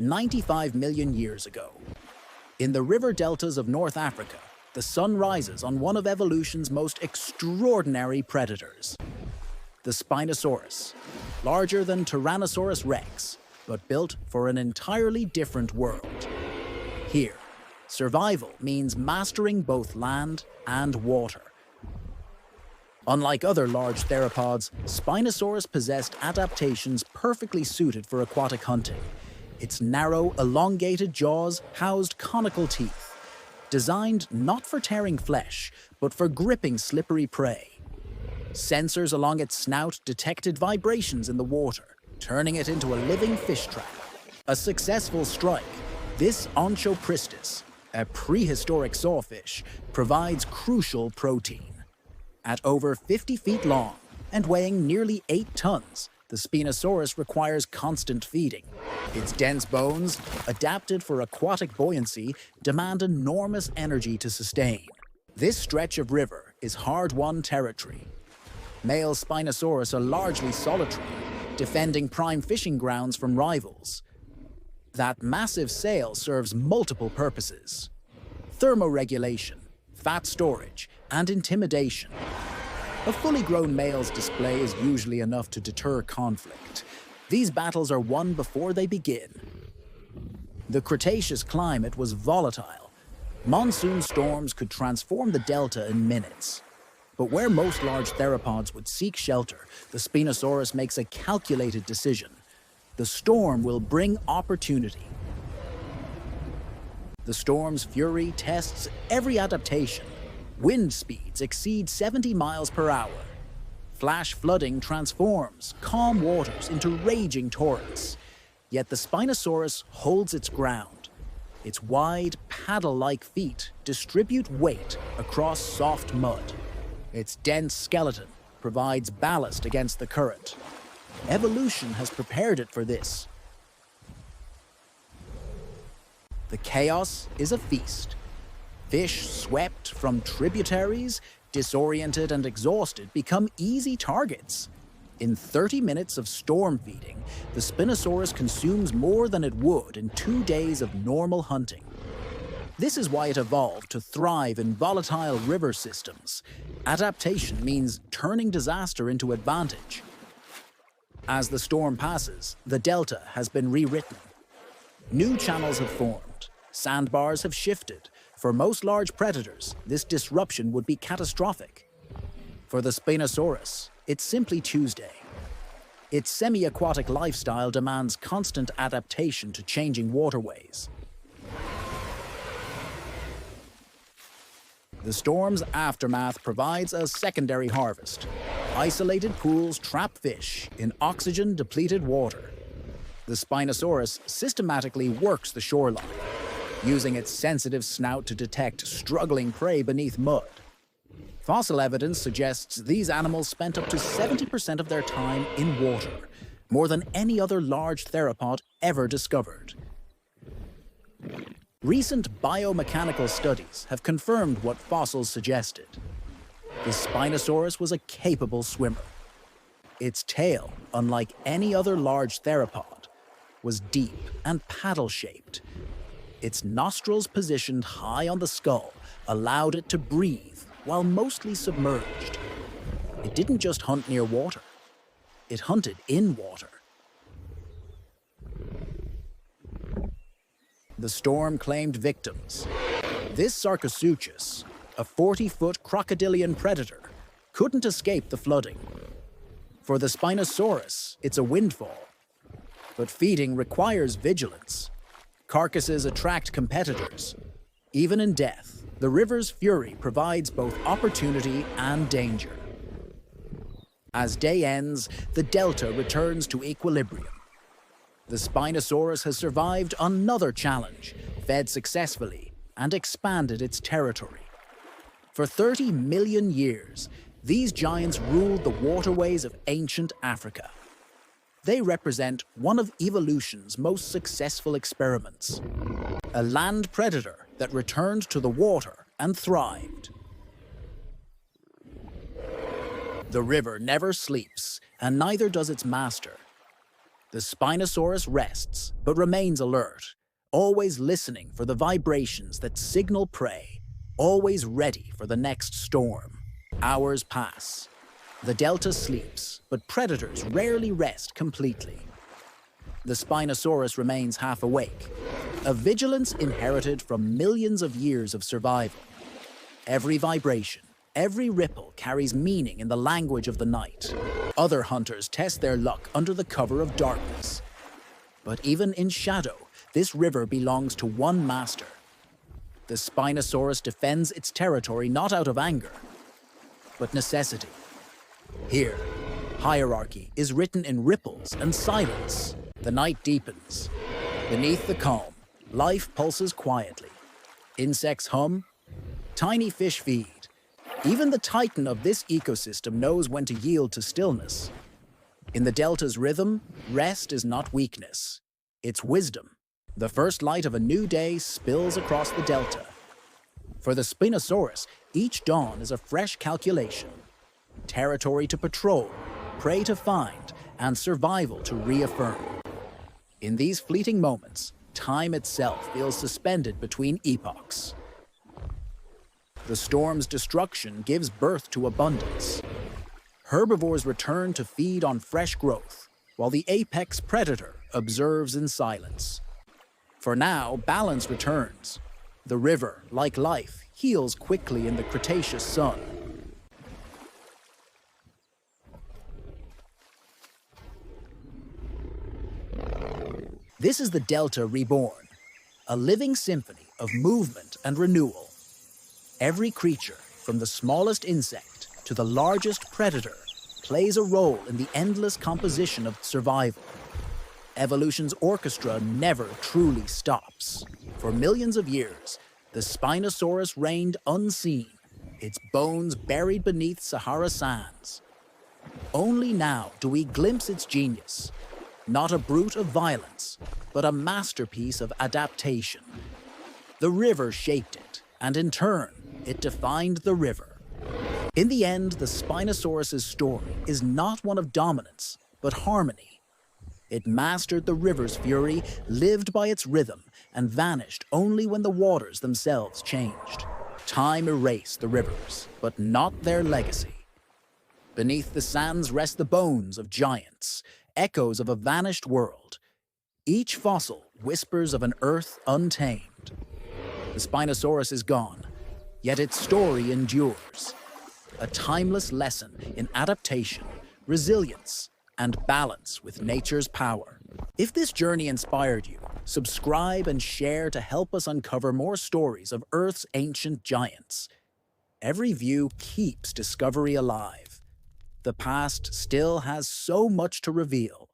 95 million years ago. In the river deltas of North Africa, the sun rises on one of evolution's most extraordinary predators, the Spinosaurus, larger than Tyrannosaurus rex, but built for an entirely different world. Here, survival means mastering both land and water. Unlike other large theropods, Spinosaurus possessed adaptations perfectly suited for aquatic hunting. Its narrow, elongated jaws housed conical teeth, designed not for tearing flesh, but for gripping slippery prey. Sensors along its snout detected vibrations in the water, turning it into a living fish trap. A successful strike, this Onchopristis, a prehistoric sawfish, provides crucial protein. At over 50 feet long and weighing nearly 8 tons, the Spinosaurus requires constant feeding. Its dense bones, adapted for aquatic buoyancy, demand enormous energy to sustain. This stretch of river is hard-won territory. Male Spinosaurus are largely solitary, defending prime fishing grounds from rivals. That massive sail serves multiple purposes: thermoregulation, fat storage, and intimidation. A fully grown male's display is usually enough to deter conflict. These battles are won before they begin. The Cretaceous climate was volatile. Monsoon storms could transform the delta in minutes. But where most large theropods would seek shelter, the Spinosaurus makes a calculated decision. The storm will bring opportunity. The storm's fury tests every adaptation. Wind speeds exceed 70 miles per hour. Flash flooding transforms calm waters into raging torrents. Yet the Spinosaurus holds its ground. Its wide, paddle-like feet distribute weight across soft mud. Its dense skeleton provides ballast against the current. Evolution has prepared it for this. The chaos is a feast. Fish swept from tributaries, disoriented and exhausted, become easy targets. In 30 minutes of storm feeding, the Spinosaurus consumes more than it would in 2 days of normal hunting. This is why it evolved to thrive in volatile river systems. Adaptation means turning disaster into advantage. As the storm passes, the delta has been rewritten. New channels have formed. Sandbars have shifted. For most large predators, this disruption would be catastrophic. For the Spinosaurus, it's simply Tuesday. Its semi-aquatic lifestyle demands constant adaptation to changing waterways. The storm's aftermath provides a secondary harvest. Isolated pools trap fish in oxygen-depleted water. The Spinosaurus systematically works the shoreline, using its sensitive snout to detect struggling prey beneath mud. Fossil evidence suggests these animals spent up to 70% of their time in water, more than any other large theropod ever discovered. Recent biomechanical studies have confirmed what fossils suggested. The Spinosaurus was a capable swimmer. Its tail, unlike any other large theropod, was deep and paddle-shaped. Its nostrils positioned high on the skull allowed it to breathe while mostly submerged. It didn't just hunt near water. It hunted in water. The storm claimed victims. This Sarcosuchus, a 40-foot crocodilian predator, couldn't escape the flooding. For the Spinosaurus, it's a windfall. But feeding requires vigilance. Carcasses attract competitors. Even in death, the river's fury provides both opportunity and danger. As day ends, the delta returns to equilibrium. The Spinosaurus has survived another challenge, fed successfully, and expanded its territory. For 30 million years, these giants ruled the waterways of ancient Africa. They represent one of evolution's most successful experiments. A land predator that returned to the water and thrived. The river never sleeps, and neither does its master. The Spinosaurus rests, but remains alert, always listening for the vibrations that signal prey, always ready for the next storm. Hours pass. The delta sleeps, but predators rarely rest completely. The Spinosaurus remains half awake, a vigilance inherited from millions of years of survival. Every vibration, every ripple carries meaning in the language of the night. Other hunters test their luck under the cover of darkness. But even in shadow, this river belongs to one master. The Spinosaurus defends its territory not out of anger, but necessity. Here, hierarchy is written in ripples and silence. The night deepens. Beneath the calm, life pulses quietly. Insects hum, tiny fish feed. Even the titan of this ecosystem knows when to yield to stillness. In the delta's rhythm, rest is not weakness. It's wisdom. The first light of a new day spills across the delta. For the Spinosaurus, each dawn is a fresh calculation. Territory to patrol, prey to find, and survival to reaffirm. In these fleeting moments, time itself feels suspended between epochs. The storm's destruction gives birth to abundance. Herbivores return to feed on fresh growth, while the apex predator observes in silence. For now, balance returns. The river, like life, heals quickly in the Cretaceous sun. This is the Delta reborn, a living symphony of movement and renewal. Every creature, from the smallest insect to the largest predator, plays a role in the endless composition of survival. Evolution's orchestra never truly stops. For millions of years, the Spinosaurus reigned unseen, its bones buried beneath Sahara sands. Only now do we glimpse its genius, not a brute of violence, but a masterpiece of adaptation. The river shaped it, and in turn, it defined the river. In the end, the Spinosaurus's story is not one of dominance, but harmony. It mastered the river's fury, lived by its rhythm, and vanished only when the waters themselves changed. Time erased the rivers, but not their legacy. Beneath the sands rest the bones of giants, echoes of a vanished world. Each fossil whispers of an earth untamed. The Spinosaurus is gone, yet its story endures. A timeless lesson in adaptation, resilience, and balance with nature's power. If this journey inspired you, subscribe and share to help us uncover more stories of Earth's ancient giants. Every view keeps discovery alive. The past still has so much to reveal.